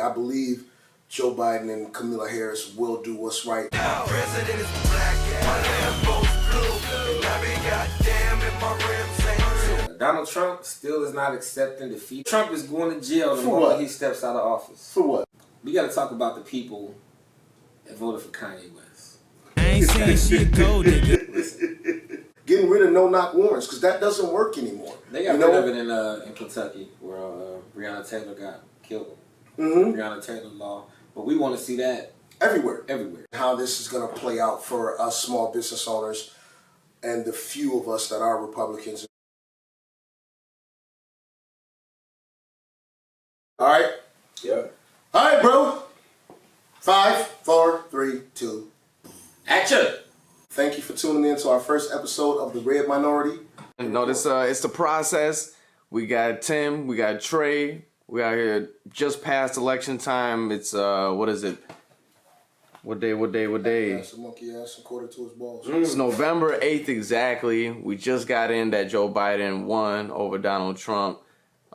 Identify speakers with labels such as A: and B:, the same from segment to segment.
A: I believe Joe Biden and Kamala Harris will do what's right.
B: Our president is black, my Lambo's blue, and I be goddamn if my rims ain't.
C: Donald Trump still is not accepting defeat. Trump is going to jail the
A: For
C: moment
A: what?
C: he steps out of office.
A: For what?
C: We got to talk about the people that voted for Kanye West.
D: I ain't saying she a gold digger.
A: Getting rid of no-knock warrants, because that doesn't work anymore.
C: They got rid of it in Kentucky, where Breonna Taylor got killed. Breonna Taylor law. But we want to see that
A: everywhere.
C: Everywhere.
A: How this is going to play out for us small business owners and the few of us that are Republicans. All right?
C: Yeah.
A: All right, bro. 5, 4, 3, 2.
C: Action!
A: Thank you for tuning in to our first episode of The Red Minority.
E: No, this it's the process. We got Tim, we got Trey. We out here just past election time. It's what is it? What day?
A: That's a monkey ass and quarter to his balls.
E: It's November 8th exactly. We just got in that Joe Biden won over Donald Trump.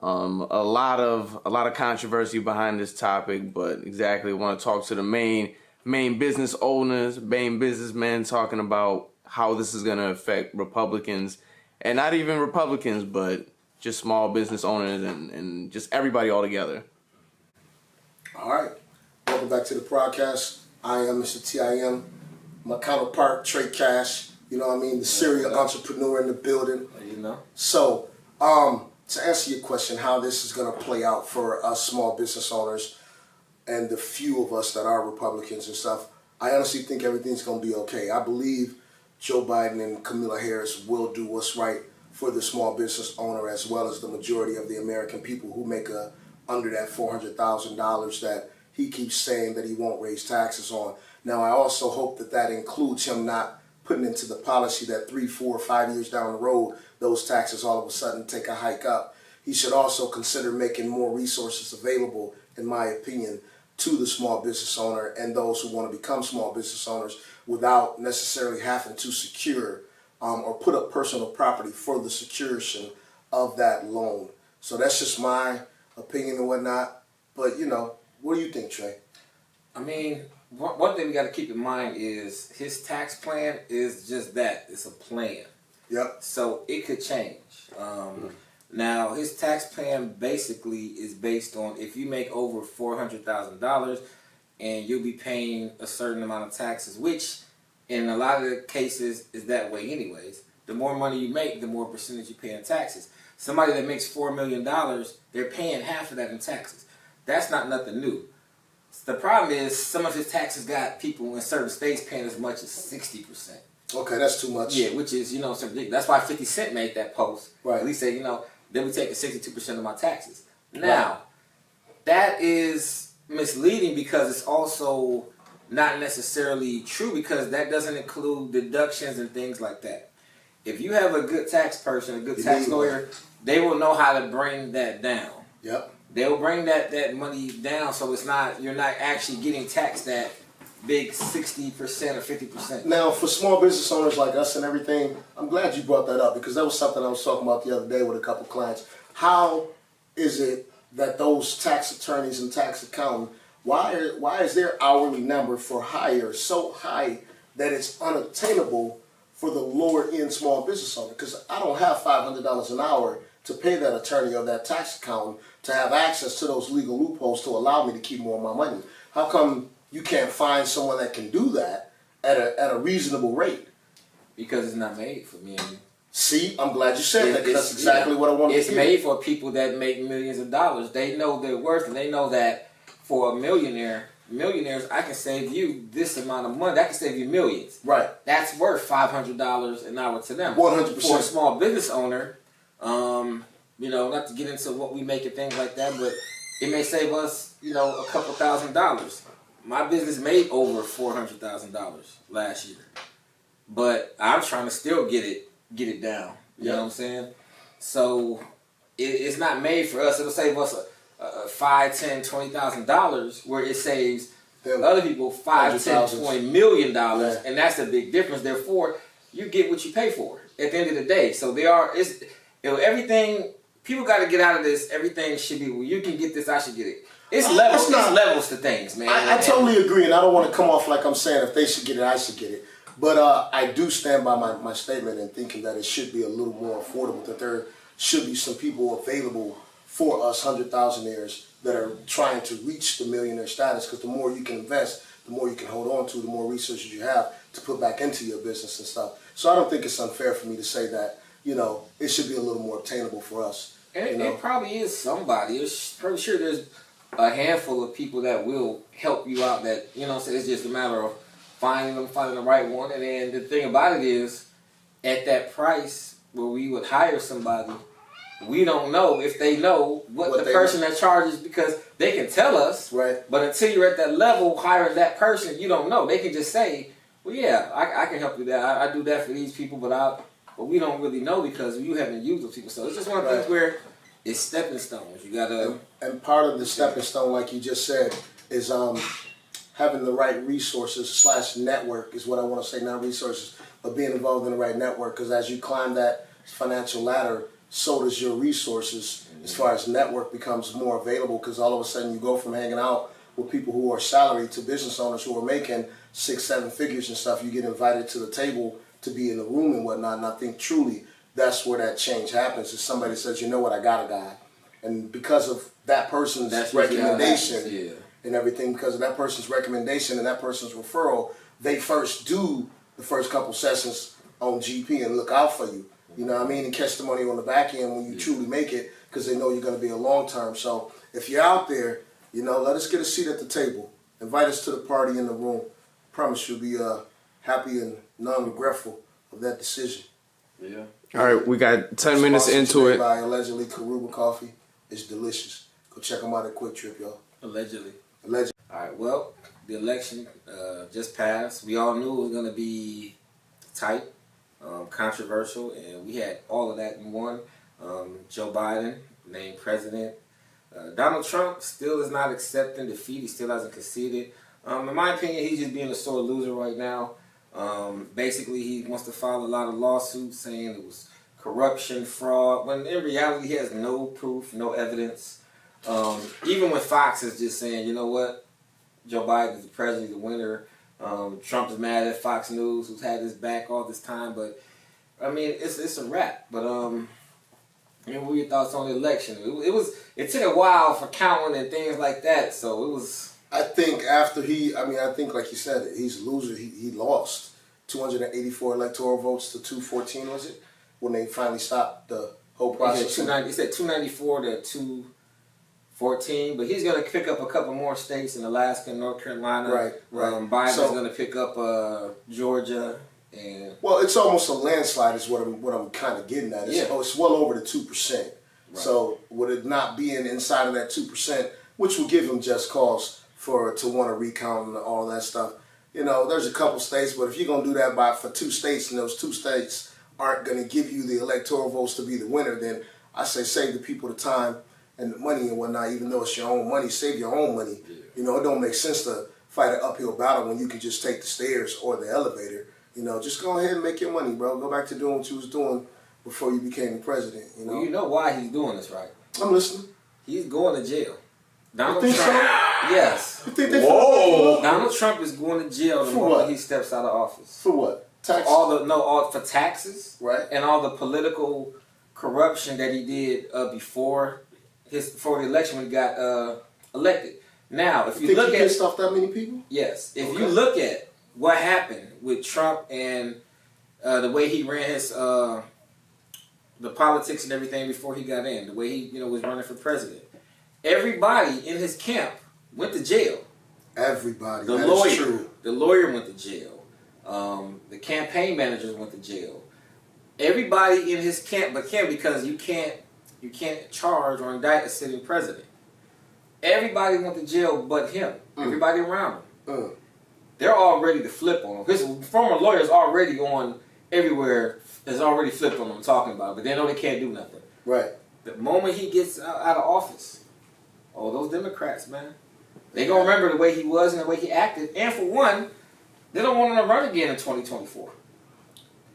E: A lot of controversy behind this topic, but exactly want to talk to the main business owners, main businessmen, talking about how this is going to affect Republicans, and not even Republicans, but just small business owners and just everybody all together.
A: All right. Welcome back to the podcast. I am Mr. TIM. My counterpart, Trey Cash. You know what I mean? The serial entrepreneur in the building.
C: You know.
A: So, to answer your question, how this is going to play out for us small business owners and the few of us that are Republicans and stuff, I honestly think everything's going to be okay. I believe Joe Biden and Kamala Harris will do what's right for the small business owner as well as the majority of the American people who make under that $400,000 that he keeps saying that he won't raise taxes on. Now, I also hope that that includes him not putting into the policy that 3, 4, 5 years down the road, those taxes all of a sudden take a hike up. He should also consider making more resources available, in my opinion, to the small business owner and those who want to become small business owners without necessarily having to secure or put up personal property for the securation of that loan. So that's just my opinion and whatnot. But, you know, what do you think, Trey?
C: I mean, one thing we got to keep in mind is his tax plan is just that. It's a plan.
A: Yep.
C: So it could change. Now, his tax plan basically is based on if you make over $400,000 and you'll be paying a certain amount of taxes, which in a lot of the cases is that way anyways. The more money you make, the more percentage you pay in taxes. Somebody that makes $4 million, they're paying half of that in taxes. That's not nothing new. The problem is some of his taxes got people in certain states paying as much as 60%.
A: Okay, that's too much.
C: Yeah, which is, some ridiculous. That's why 50 Cent made that post.
A: Right.
C: At least say, they'll be taking 62% of my taxes. Now, that is misleading because it's also not necessarily true because that doesn't include deductions and things like that. If you have a good tax person, a good tax lawyer, they will know how to bring that down.
A: Yep.
C: They'll bring that money down so you're not actually getting taxed that big 60% or 50%.
A: Now, for small business owners like us and everything, I'm glad you brought that up because that was something I was talking about the other day with a couple clients. How is it that those tax attorneys and tax accountants, why is their hourly number for hire so high that it's unattainable for the lower end small business owner? Because I don't have $500 an hour to pay that attorney or that tax accountant to have access to those legal loopholes to allow me to keep more of my money. How come you can't find someone that can do that at a reasonable rate?
C: Because it's not made for me and you.
A: See, I'm glad you said that because that's exactly what I wanted to
C: It's
A: hear.
C: made for people that make millions of dollars. They know their worth and they know that for a millionaires, I can save you this amount of money. That can save you millions.
A: Right.
C: That's worth $500 an hour to them.
A: 100%.
C: For a small business owner, not to get into what we make and things like that, but it may save us, a couple $1,000s. My business made over $400,000 last year, but I'm trying to still get it down. You know what I'm saying? So it's not made for us. It'll save us $5, $10, $20,000, where it saves other people $5, $10, $20 million, and that's a big difference. Therefore, you get what you pay for at the end of the day. So everything. People got to get out of this. Everything should be, well, you can get this, I should get it. It's levels.
A: It's not-
C: It's levels to things, man.
A: I totally agree, and I don't want to come off like I'm saying if they should get it, I should get it. But I do stand by my statement in thinking that it should be a little more affordable, that there should be some people available for us 100,000aires that are trying to reach the millionaire status, because the more you can invest, the more you can hold on to, the more resources you have to put back into your business and stuff. So I don't think it's unfair for me to say that, it should be a little more obtainable for us.
C: And it probably is somebody. It's pretty sure there's a handful of people that will help you out that, so it's just a matter of finding the right one. And then the thing about it is, at that price where we would hire somebody, we don't know if they know what the person that charges, because they can tell us,
A: Right.
C: but until you're at that level hiring that person, you don't know. They can just say, well, yeah, I can help you that. I do that for these people, but we don't really know because you haven't used those people. So it's just one of the things where it's stepping stones. You gotta.
A: And part of the stepping stone, like you just said, is having the right resources / network is what I want to say. Not resources, but being involved in the right network. Because as you climb that financial ladder, so does your resources as far as network becomes more available. Because all of a sudden you go from hanging out with people who are salaried to business owners who are making 6-7 figures and stuff. You get invited to the table to be in the room and whatnot. And I think truly that's where that change happens. Is somebody says, you know what, I got a guy. And because of that person's recommendation and everything, because of that person's recommendation and that person's referral, they first do the first couple sessions on GP and look out for you. You know what I mean? And catch the money on the back end when you truly make it, because they know you're going to be a long term. So if you're out there, let us get a seat at the table. Invite us to the party in the room. Promise you'll be happy and non-regretful of that decision.
C: Yeah.
E: All right, we got 10 minutes into it.
A: By allegedly Karuba Coffee. It's delicious. Go check them out at Quick Trip, y'all.
C: Allegedly.
A: All
C: right. Well, the election just passed. We all knew it was going to be tight, controversial, and we had all of that in one. Joe Biden named president. Donald Trump still is not accepting defeat. He still hasn't conceded. In my opinion, he's just being a sore loser right now. Basically, he wants to file a lot of lawsuits saying it was corruption, fraud, when in reality he has no proof, no evidence. Even when Fox is just saying, you know what, Joe Biden is the president, the winner. Trump is mad at Fox News, who's had his back all this time. But I mean, it's a wrap. But what were your thoughts on the election? It took a while for counting and things like that. So it was.
A: I think after I think like you said, he's a loser. He lost 284 electoral votes to 214, was it? When they finally stopped the whole process.
C: He said 294 to 214, but he's going to pick up a couple more states in Alaska and North Carolina.
A: Right.
C: Biden's going to pick up Georgia. And
A: well, it's almost a landslide is what I'm kind of getting at. It's well over the 2%. Right. So with it not being inside of that 2%, which will give him just cause to want to recount and all that stuff. There's a couple states, but if you're going to do that for 2 states and those 2 states aren't going to give you the electoral votes to be the winner, then I say save the people the time and the money and whatnot, even though it's your own money, save your own money. Yeah. It don't make sense to fight an uphill battle when you can just take the stairs or the elevator. Just go ahead and make your money, bro. Go back to doing what you was doing before you became the president.
C: Well, you know why he's doing this, right?
A: I'm listening.
C: He's going to jail. Donald
A: Trump.
C: So? Yes.
A: You think they
C: Whoa. Donald Trump is going to jail the
A: for
C: moment
A: what?
C: he steps out of office.
A: For what? Taxes?
C: All for taxes,
A: right?
C: And all the political corruption that he did before the election when he got elected. Now, if you look
A: he pissed off that many people,
C: yes. If you look at what happened with Trump and the way he ran his the politics and everything before he got in, the way he was running for president, everybody in his camp went to jail.
A: Everybody.
C: The
A: that
C: lawyer,
A: is true.
C: The lawyer went to jail. The campaign managers went to jail. Everybody in his camp, because you can't charge or indict a sitting president. Everybody went to jail but him. Everybody around him. They're all ready to flip on him. His former lawyer's already on everywhere. Has already flipped on him talking about it, but they know they can't do nothing.
A: Right.
C: The moment he gets out of office, those Democrats, man, they gonna remember the way he was and the way he acted. And for one, they don't want him to run again in 2024.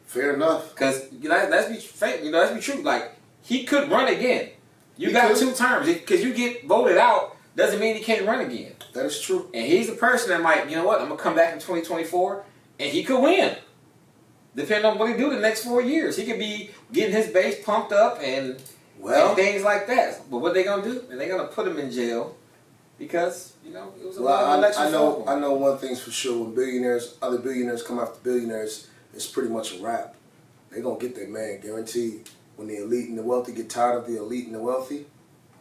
A: Fair enough.
C: Because let's be true. Like, he could run again. You got 2 terms because you get voted out doesn't mean he can't run again.
A: That is true.
C: And he's the person that might, you know what, I'm going to come back in 2024 and he could win. Depending on what he do the next 4 years. He could be getting his base pumped up and things like that. But what they going to do? They're going to put him in jail because, you know, it was a lot of election.
A: I know one thing's for sure. When other billionaires come after billionaires, it's pretty much a wrap. They're going to get their man, guaranteed. When the elite and the wealthy get tired of the elite and the wealthy,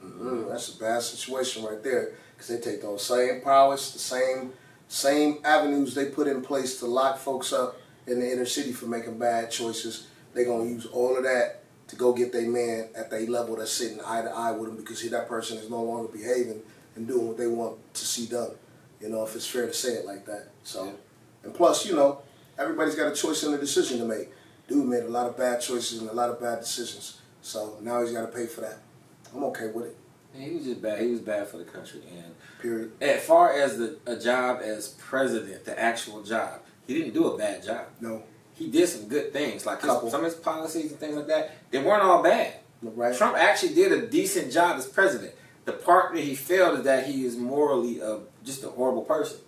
A: that's a bad situation right there. Because they take those same powers, the same avenues they put in place to lock folks up in the inner city for making bad choices. They're going to use all of that to go get their man at their level that's sitting eye to eye with them because that person is no longer behaving and doing what they want to see done. You know, if it's fair to say it like that. So, and plus, you know, everybody's got a choice and a decision to make. Dude made a lot of bad choices and a lot of bad decisions. So now he's got to pay for that. I'm okay with it.
C: And he was just bad. He was bad for the country. And
A: period.
C: As far as a job as president, the actual job, he didn't do a bad job.
A: No.
C: He did some good things. Like some of his policies and things like that, they weren't all bad.
A: Right.
C: Trump actually did a decent job as president. The part that he failed is that he is morally just a horrible person.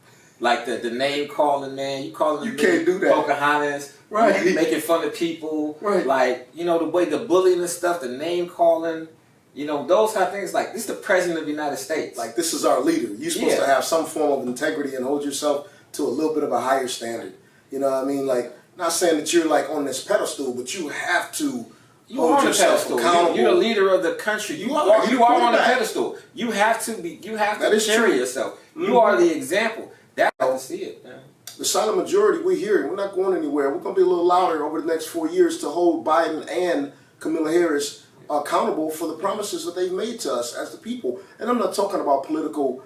C: Like the name calling, man. You calling
A: You can't do that.
C: Pocahontas.
A: Right.
C: Making fun of people.
A: Right.
C: Like, you know, the way the bullying and stuff, the name calling. You know, those kind of things. Like, this is the president of the United States.
A: Like, this is our leader. You're supposed to have some form of integrity and hold yourself to a little bit of a higher standard. You know what I mean? Like, not saying that you're like on this pedestal, but you have to hold yourself accountable.
C: You're the leader of the country. You are on the pedestal. You have to be. You have to carry yourself. Mm-hmm. You are the example. That's how I see it, man.
A: The silent majority, we're here. We're not going anywhere. We're going to be a little louder over the next 4 years to hold Biden and Kamala Harris accountable for the promises that they've made to us as the people. And I'm not talking about political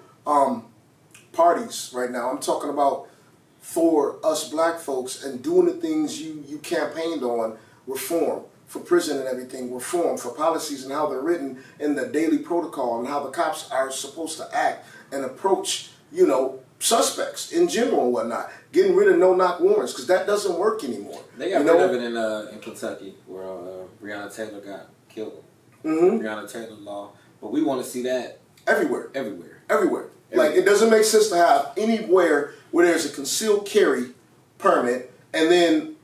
A: parties right now. I'm talking about for us black folks and doing the things you campaigned on, reform for prison and everything, reform for policies and how they're written in the daily protocol and how the cops are supposed to act and approach, you know, suspects in general and whatnot. Getting rid of no-knock warrants because that doesn't work anymore.
C: They got rid of it in Kentucky where Breonna Taylor got killed. Mm-hmm. Breonna Taylor law. But we want to see that
A: everywhere.
C: Everywhere.
A: Like, it doesn't make sense to have anywhere where there's a concealed carry permit and then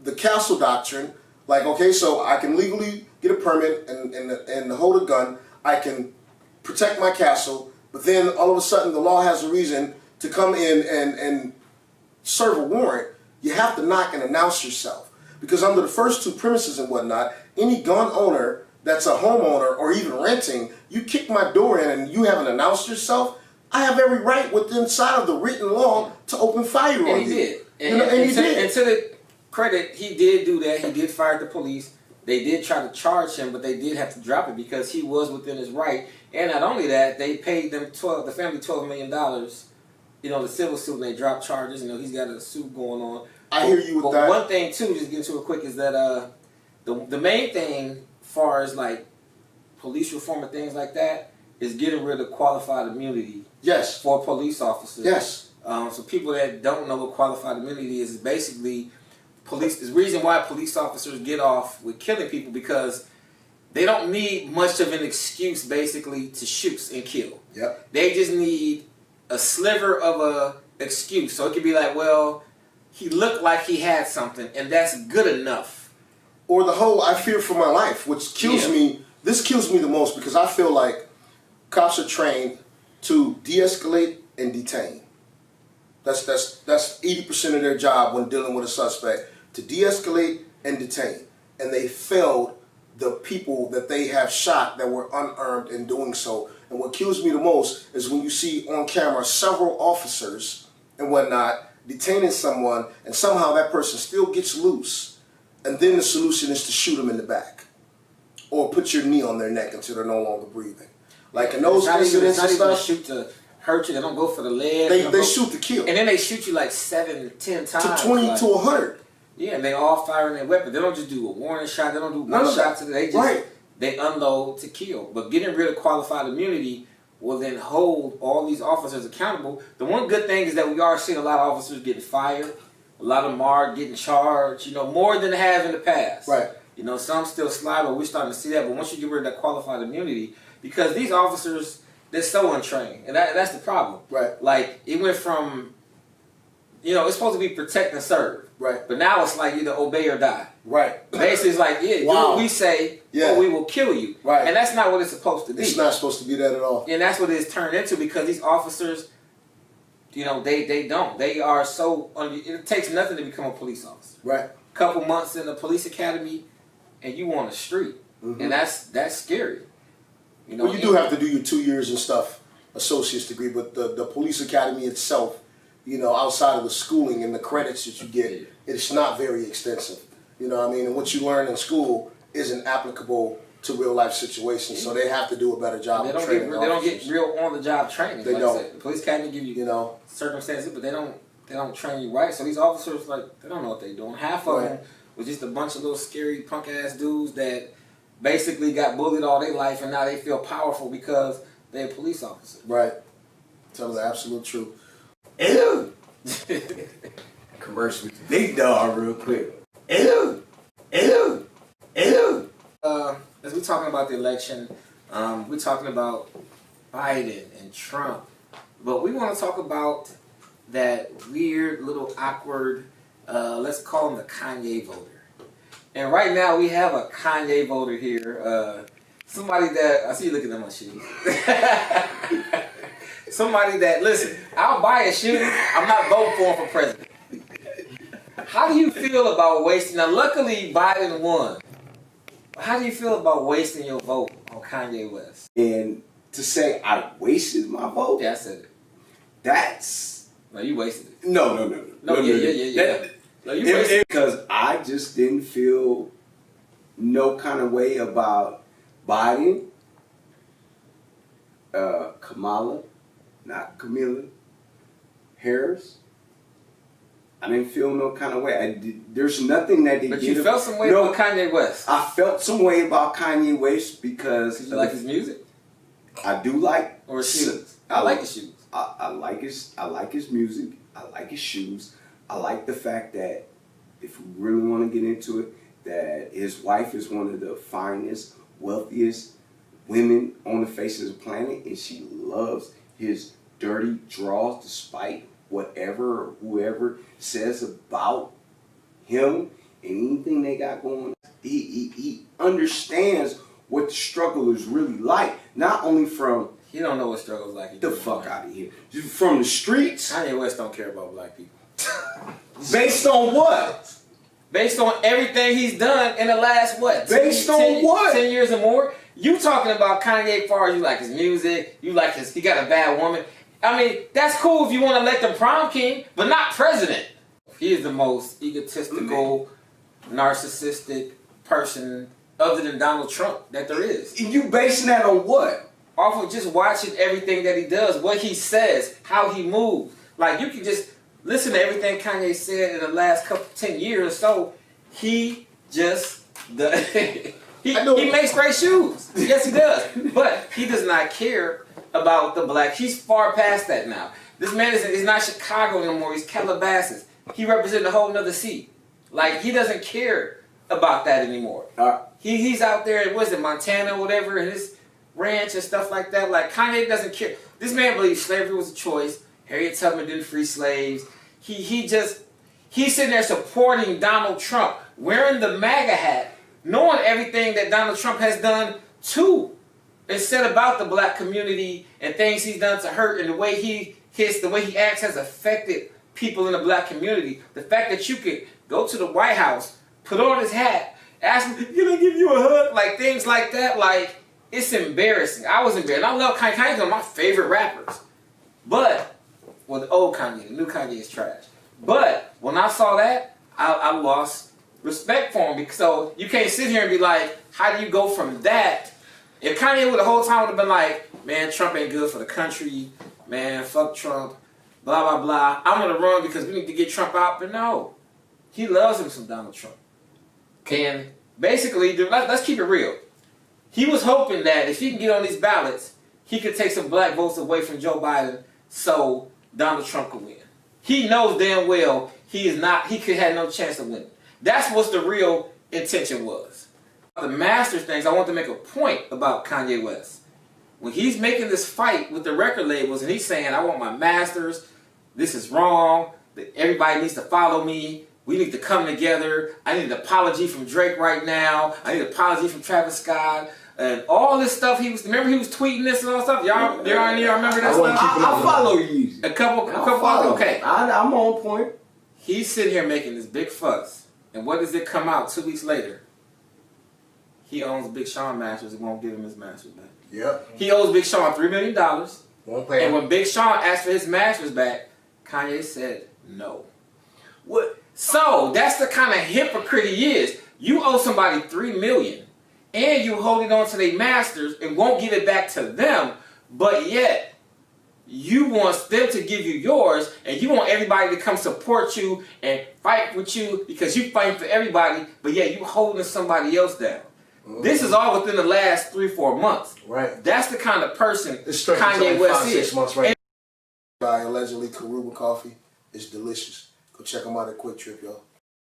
A: the castle doctrine. Like, okay, so I can legally get a permit and hold a gun. I can protect my castle. But then all of a sudden the law has a reason to come in and serve a warrant. You have to knock and announce yourself. Because under the first two premises and whatnot, any gun owner that's a homeowner or even renting, you kick my door in and you haven't announced yourself, I have every right within inside of the written law to open fire on you.
C: And he did.
A: And he did.
C: And to the credit, he did do that. He did fire the police. They did try to charge him, but they did have to drop it because he was within his right. And not only that, they paid them the family $12 million. You know, the civil suit, and they dropped charges. You know, he's got a suit going on.
A: I hear you with that.
C: But one thing too, just get to it quick, is that the main thing, as far as like police reform and things like that, is getting rid of qualified immunity.
A: Yes.
C: For police officers.
A: Yes.
C: So people that don't know what qualified immunity is basically police. Is the reason why police officers get off with killing people because they don't need much of an excuse basically to shoot and kill.
A: Yep.
C: They just need a sliver of a excuse. So it could be like, well, he looked like he had something, and that's good enough.
A: Or the whole I fear for my life, which kills me. This kills me the most because I feel like cops are trained to de-escalate and detain. That's 80% of their job when dealing with a suspect, to de-escalate and detain. And they failed the people that they have shot that were unarmed in doing so. And what kills me the most is when you see on camera several officers and whatnot detaining someone, and somehow that person still gets loose, and then the solution is to shoot them in the back or put your knee on their neck until they're no longer breathing. Like in those incidents and stuff,
C: shoot to hurt you. They don't go for the leg.
A: They shoot to kill.
C: And then they shoot you like 7, 10 times.
A: To 20 to 100.
C: Yeah, and they all firing their weapon. They don't just do a warning shot. They don't do one shot to they just they unload to kill. But getting rid of qualified immunity will then hold all these officers accountable. The one good thing is that we are seeing a lot of officers getting fired. A lot of them are getting charged, you know, more than they have in the past.
A: Right.
C: You know, some still slide, but we're starting to see that. But once you get rid of that qualified immunity, because these officers, they're so untrained, and that's the problem.
A: Right.
C: Like it went from, it's supposed to be protect and serve.
A: Right.
C: But now it's like either obey or die.
A: Right.
C: Basically, it's like, yeah, do
A: Wow.
C: what we say,
A: Yeah.
C: or we will kill you.
A: Right.
C: And that's not what it's supposed to be.
A: It's not supposed to be that at all.
C: And that's what it's turned into because these officers, they don't. They are so. It takes nothing to become a police officer.
A: Right.
C: Couple months in the police academy, and you on the street, and that's scary.
A: Well, you do have to do your 2 years and stuff, associate's degree, but the police academy itself, outside of the schooling and the credits that you get, it's not very extensive. You know what I mean? And what you learn in school isn't applicable to real life situations, so they have to do a better job of training
C: They don't get
A: officers.
C: real on the job training.
A: They
C: like
A: don't.
C: I said, the police academy give you, circumstances, but they don't train you right. So these officers, they don't know what they're doing. Half of them was just a bunch of little scary punk ass dudes that basically got bullied all their life, and now they feel powerful because they're a police officer.
A: Right. Tell the absolute truth.
F: Ew. Commercial with the big dog real quick. Ew. Ew. Ew.
C: As we're talking about the election, we're talking about Biden and Trump, but we want to talk about that weird little awkward, let's call him the Kanye voter. And right now we have a Kanye voter here, somebody that, I see you looking at my shoes. Somebody that, listen, I'll buy a shoe, I'm not voting for him for president. How do you feel about wasting, now luckily Biden won. How do you feel about wasting your vote on Kanye West?
F: And to say I wasted my vote,
C: Yeah, I said it.
F: that's
C: No, you wasted it.
F: no.
C: No, yeah. No, you wasted it.
F: Because I just didn't feel no kind of way about Biden, Kamala, not Camilla, Harris. I didn't feel no kind of way. There's nothing that they
C: But
F: did.
C: you felt some way about Kanye West.
F: I felt some way about Kanye West because
C: Did you like his music?
F: I do like
C: Or his shoes? I like his shoes.
F: I like his music. I like his shoes. I like the fact that if we really want to get into it, that his wife is one of the finest, wealthiest women on the face of the planet, and she loves his dirty draws despite whatever or whoever says about him and anything they got going on. He understands what the struggle is really like, not only from
C: He don't know what struggle's like.
F: the fuck out of here, just from the streets.
C: Kanye West don't care about black people.
F: Based on what?
C: Based on everything he's done in the last, what?
F: Based on what?
C: 10 years or more? You talking about Kanye as far as you like his music, he got a bad woman. I mean, that's cool if you want to elect him prom king, but not president. He is the most egotistical, narcissistic person other than Donald Trump that there is.
F: You basing that on what?
C: Off of just watching everything that he does, what he says, how he moves. Like, you can just listen to everything Kanye said in the last 10 years or so. He just does. he makes great shoes. Yes, he does. But he does not care about the black. He's far past that now. This man is not Chicago anymore. He's Calabasas. He represents a whole nother seat. Like, he doesn't care about that anymore. He's out there in, Montana or whatever, in his ranch and stuff like that. Like, Kanye doesn't care. This man believes slavery was a choice. Harriet Tubman didn't free slaves. He's sitting there supporting Donald Trump, wearing the MAGA hat, knowing everything that Donald Trump has done to and said about the black community and things he's done to hurt, and the way he acts has affected people in the black community. The fact that you could go to the White House, put on his hat, ask him, can I give you a hug? Like, things like that, like, it's embarrassing. I was embarrassed. I love Kanye. Kanye's one of my favorite rappers. But, well, the old Kanye, the new Kanye is trash. But, when I saw that, I lost respect for him. Because, so, you can't sit here and be like, how do you go from that? If Kanye would the whole time would have been like, man, Trump ain't good for the country. Man, fuck Trump. Blah, blah, blah. I'm going to run because we need to get Trump out. But no. He loves him some Donald Trump. And basically, let's keep it real. He was hoping that if he can get on these ballots, he could take some black votes away from Joe Biden so Donald Trump could win. He knows damn well he could have no chance of winning. That's what the real intention was. The Masters things, I want to make a point about Kanye West. when he's making this fight with the record labels and he's saying, I want my masters, this is wrong, that everybody needs to follow me, we need to come together, I need an apology from Drake right now, I need an apology from Travis Scott, and all this stuff he was tweeting this and all stuff. Y'all remember that stuff?
F: I follow you.
C: A couple okay.
F: I'm on point.
C: He's sitting here making this big fuss. And what does it come out 2 weeks later? He owns Big Sean masters and won't give him his masters back.
A: Yep.
C: He owes Big Sean $3 million.
A: Won't pay
C: And
A: him.
C: when Big Sean asked for his masters back, Kanye said no.
F: What?
C: So that's the kind of hypocrite he is. You owe somebody $3 million and you holding on to their masters and won't give it back to them, but yet you want them to give you yours, and you want everybody to come support you and fight with you because you fight for everybody, but yet you holding somebody else down. This is all within the last 3-4 months.
A: Right.
C: That's the kind of person
A: It's straight
C: Kanye
A: like
C: West
A: 5-6
C: is.
A: months right. By allegedly Karuba Coffee. It's delicious. Go check them out at Quick Trip, y'all.